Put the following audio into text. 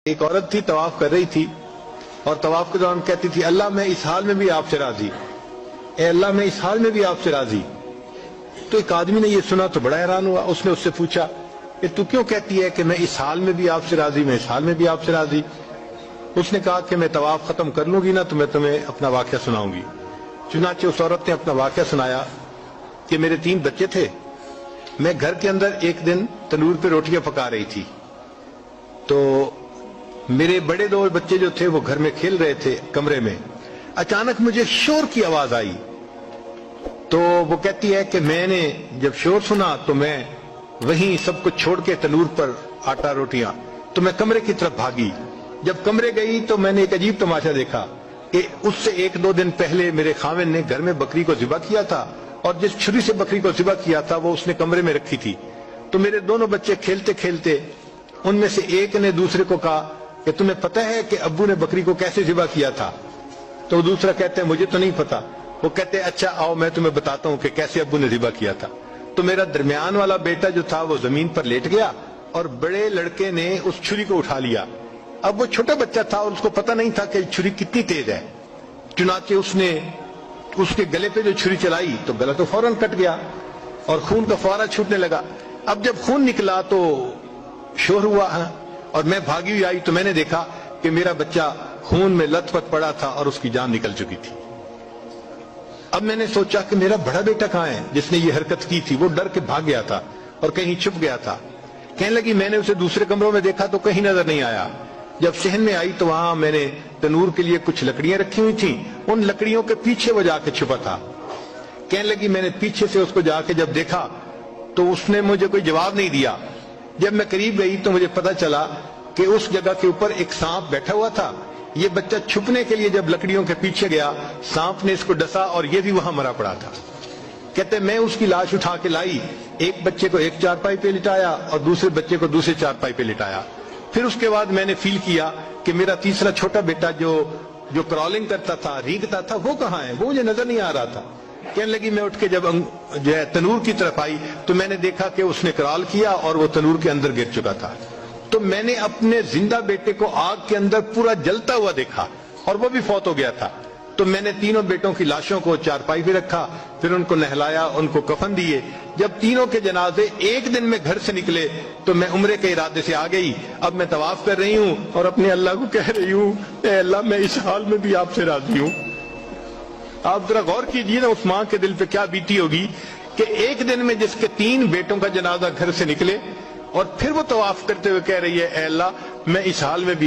ایک عورت تھی طواف کر رہی تھی اور طواف کے دوران کہتی تھی اللہ میں اس حال میں بھی آپ سے راضی، اے اللہ میں اس حال میں بھی آپ سے راضی۔ تو ایک آدمی نے یہ سنا تو بڑا حیران ہوا، اس نے اس سے پوچھا کہ تو کیوں کہتی ہے کہ میں اس حال میں بھی آپ سے راضی، میں اس حال میں بھی آپ سے راضی؟ اس نے کہا کہ میں طواف ختم کر لوں گی نا تو میں تمہیں اپنا واقعہ سناؤں گی۔ چنانچہ اس عورت نے اپنا واقعہ سنایا کہ میرے 3 بچے تھے، میں گھر کے اندر ایک دن تنور پہ روٹیاں پکا رہی تھی تو میرے بڑے 2 بچے جو تھے وہ گھر میں کھیل رہے تھے کمرے میں، اچانک مجھے شور کی آواز آئی تو وہ کہتی ہے کہ میں نے جب شور سنا تو میں وہیں سب کچھ چھوڑ کے تنور پر آٹا روٹیاں تو میں کمرے کی طرف بھاگی۔ جب کمرے گئی تو میں نے ایک عجیب تماشا دیکھا کہ اس سے 1-2 دن پہلے میرے خاوند نے گھر میں بکری کو ذبح کیا تھا اور جس چھری سے بکری کو ذبح کیا تھا وہ اس نے کمرے میں رکھی تھی۔ تو میرے دونوں بچے کھیلتے کھیلتے ان میں سے ایک نے دوسرے کو کہا کہ تمہیں پتہ ہے کہ ابو نے بکری کو کیسے ذبح کیا تھا؟ تو دوسرا کہتے ہیں مجھے تو نہیں پتا۔ وہ کہتے ہیں اچھا آؤ میں تمہیں بتاتا ہوں کہ کیسے ابو نے ذبح کیا تھا۔ تو میرا درمیان والا بیٹا جو تھا وہ زمین پر لیٹ گیا اور بڑے لڑکے نے اس چھری کو اٹھا لیا۔ اب وہ چھوٹا بچہ تھا اور اس کو پتہ نہیں تھا کہ چھری کتنی تیز ہے، چنانچہ اس نے اس کے گلے پہ جو چھری چلائی تو گلا تو فوراً کٹ گیا اور خون کا فوارہ چھوٹنے لگا۔ اب جب خون نکلا تو شور ہوا اور میں بھاگی ہوئی آئی تو میں نے دیکھا کہ میرا بچہ خون میں لت پت پڑا تھا اور اس کی جان نکل چکی تھی۔ اب میں نے سوچا کہ میرا بڑا بیٹا کہاں ہے جس نے یہ حرکت کی تھی؟ وہ ڈر کے بھاگ گیا تھا اور کہیں چھپ گیا تھا۔ کہنے لگی میں نے اسے دوسرے کمروں میں دیکھا تو کہیں نظر نہیں آیا۔ جب صحن میں آئی تو وہاں میں نے تنور کے لیے کچھ لکڑیاں رکھی ہوئی تھیں، ان لکڑیوں کے پیچھے وہ جا کے چھپا تھا۔ کہنے لگی میں نے پیچھے سے اس کو جا کے جب دیکھا تو اس نے مجھے کوئی جواب نہیں دیا۔ جب میں قریب گئی تو مجھے پتا چلا کہ اس جگہ کے اوپر ایک سانپ بیٹھا ہوا تھا۔ یہ بچہ چھپنے کے لیے جب لکڑیوں کے پیچھے گیا سانپ نے اس کو ڈسا اور یہ بھی وہاں مرا پڑا تھا۔ کہتے میں اس کی لاش اٹھا کے لائی، ایک بچے کو ایک چارپائی پہ لٹایا اور دوسرے بچے کو دوسرے چارپائی پہ لٹایا۔ پھر اس کے بعد میں نے فیل کیا کہ میرا تیسرا چھوٹا بیٹا جو کرالنگ کرتا تھا، رینگتا تھا، وہ کہاں ہے؟ وہ مجھے نظر نہیں آ رہا تھا۔ کہنے لگی میں اٹھ کے جب جو ہے تنور کی طرف آئی تو میں نے دیکھا کہ اس نے کرال کیا اور وہ تنور کے اندر گر چکا تھا۔ تو میں نے اپنے زندہ بیٹے کو آگ کے اندر پورا جلتا ہوا دیکھا اور وہ بھی فوت ہو گیا تھا۔ تو میں نے تینوں بیٹوں کی لاشوں کو چارپائی پہ رکھا، پھر ان کو نہلایا، ان کو کفن دیے۔ جب تینوں کے جنازے ایک دن میں گھر سے نکلے تو میں عمرے کے ارادے سے آ گئی۔ اب میں طواف کر رہی ہوں اور اپنے اللہ کو کہہ رہی ہوں اے اللہ میں اس حال میں بھی آپ سے راضی ہوں۔ آپ ذرا غور کیجئے نا اس ماں کے دل پہ کیا بیتی ہوگی کہ ایک دن میں جس کے 3 بیٹوں کا جنازہ گھر سے نکلے اور پھر وہ طواف کرتے ہوئے کہہ رہی ہے اے اللہ میں اس حال میں بھی